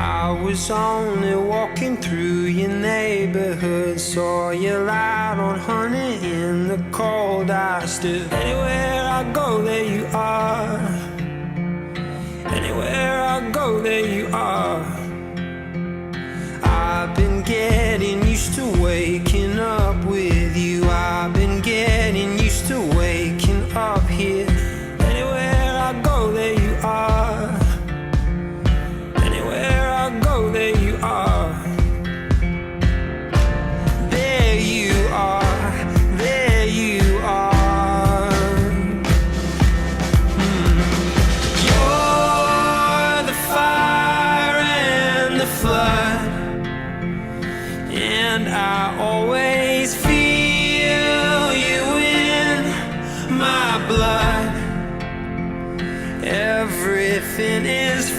I was only walking through your neighborhood, saw you light on honey in the cold. I stood. Anywhere I go, there you are. Anywhere I go, there you are. I've been getting used to waking up with you. I've been getting used to waking up here. Anywhere I go, there you are. Anywhere I go, there you are. There you are. There you are. You're the fire and the flood, and I always feel you in my blood. Everything is